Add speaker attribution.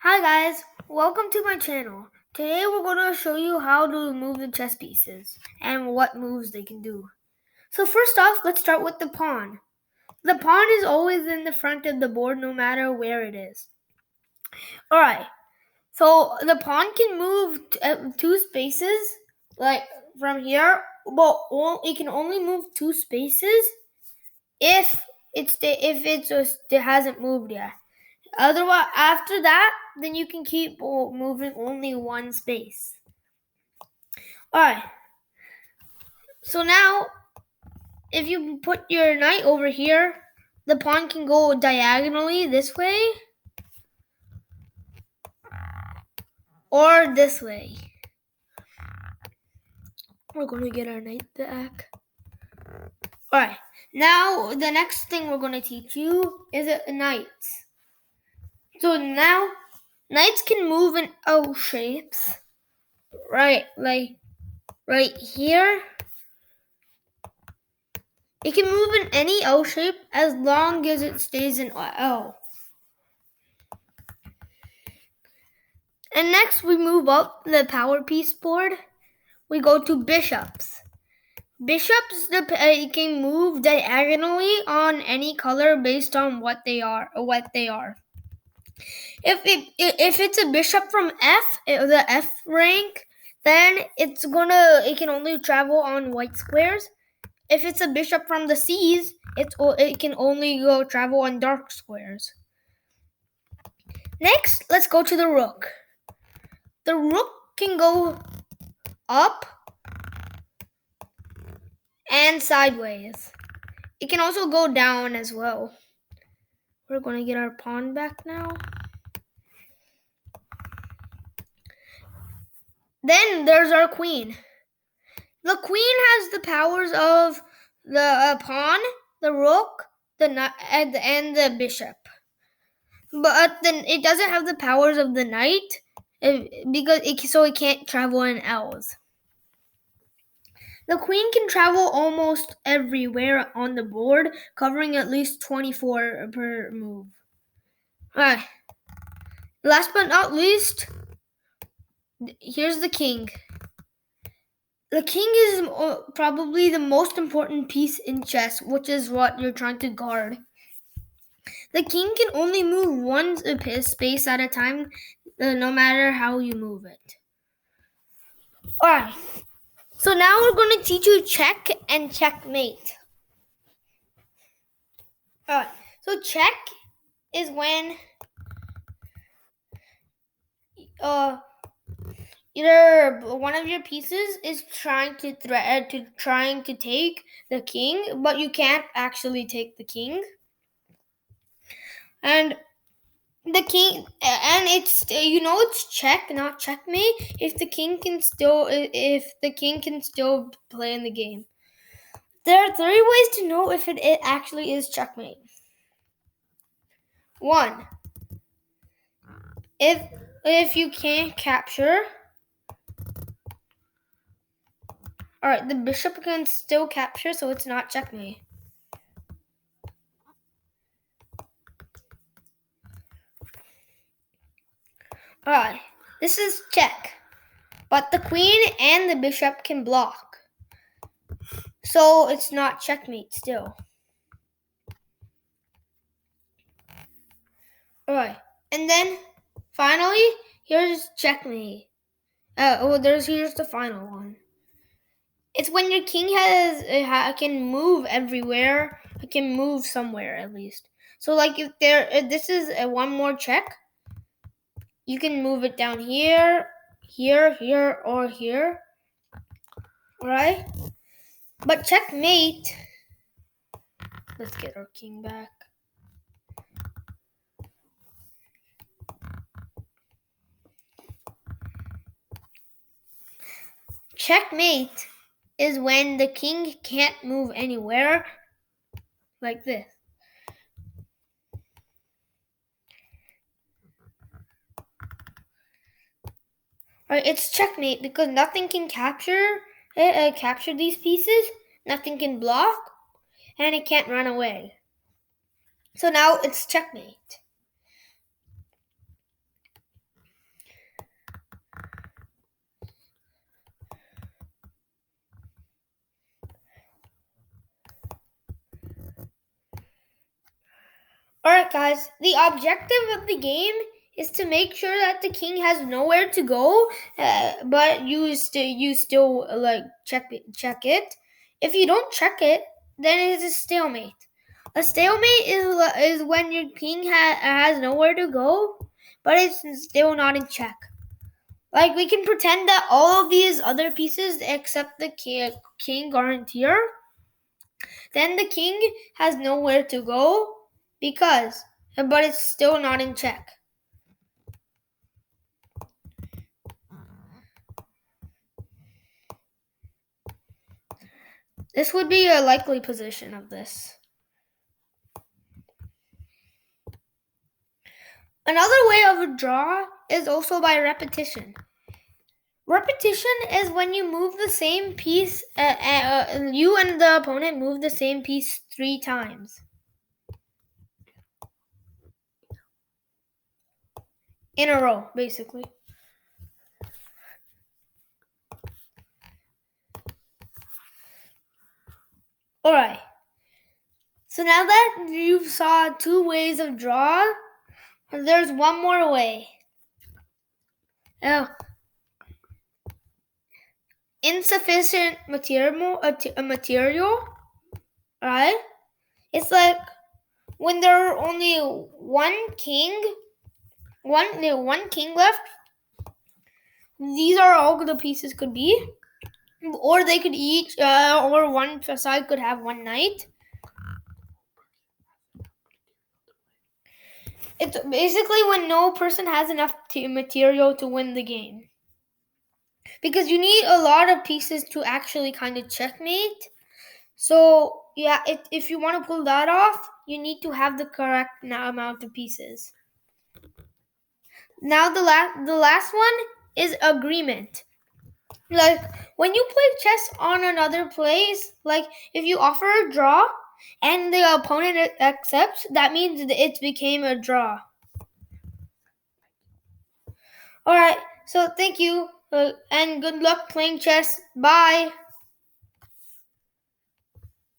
Speaker 1: Hi guys, welcome to my channel. Today we're going to show you how to move the chess pieces and what moves they can do. So first off, let's start with the pawn. The pawn is always in the front of the board no matter where it is. Alright, so the pawn can move two spaces, like from here, but it can only move two spaces if it hasn't moved yet. Otherwise, after that, then you can keep moving only one space. Alright, so now if you put your knight over here, the pawn can go diagonally this way or this way. We're going to get our knight back. Alright, now the next thing we're going to teach you is knights. So now, knights can move in O shapes. Right here. It can move in any L shape as long as it stays in L. And next we move up the power piece board. We go to bishops. Bishops can move diagonally on any color based on what they are. If it's a bishop from F, the F rank, then it can only travel on white squares. If it's a bishop from the C's, it can only travel on dark squares. Next, let's go to the rook. The rook can go up and sideways. It can also go down as well. We're going to get our pawn back now. Then there's our queen. The queen has the powers of the pawn, the rook, the knight, and the bishop. But then it doesn't have the powers of the knight because it can't travel in L's. The queen can travel almost everywhere on the board, covering at least 24 per move. Alright. Last but not least, here's the king. The king is probably the most important piece in chess, which is what you're trying to guard. The king can only move one space at a time, no matter how you move it. Alright. So now we're going to teach you check and checkmate. Alright, so check is when either one of your pieces is trying to take the king, but you can't actually take the king. And the king, and it's check, not checkmate, if the king can still play in the game. There are 3 ways to know if it actually is checkmate. 1, if you can't capture. Alright, the bishop can still capture, so it's not checkmate. Alright, this is check. But the queen and the bishop can block. So it's not checkmate still. Alright, and then finally, here's checkmate. Here's the final one. It's when your king can move everywhere. It can move somewhere at least. So like if this is one more check, you can move it down here, here, or here. Alright? But checkmate. Let's get our king back. Checkmate is when the king can't move anywhere, like this. Alright, it's checkmate because nothing can capture these pieces, nothing can block, and it can't run away. So now it's checkmate. Alright, guys, the objective of the game is to make sure that the king has nowhere to go, but you still like check it. If you don't check it, then it is a stalemate. A stalemate is when your king has nowhere to go, but it's still not in check. Like, we can pretend that all of these other pieces except the king aren't here. Then the king has nowhere to go but it's still not in check. This would be a likely position of this. Another way of a draw is also by repetition. Repetition is when you move the same piece, you and the opponent move the same piece 3 times in a row, basically. Alright. So now that you saw 2 ways of draw, there's one more way. Insufficient material, right? It's like when there are only one king left. These are all the pieces could be, or they could each, or one side could have one knight. It's basically when no person has enough material to win the game. Because you need a lot of pieces to actually kind of checkmate. So, yeah, if you want to pull that off, you need to have the correct amount of pieces. Now, the last one is agreement. Like, when you play chess on another place, like, if you offer a draw and the opponent accepts, that means it became a draw. Alright, so thank you, and good luck playing chess. Bye!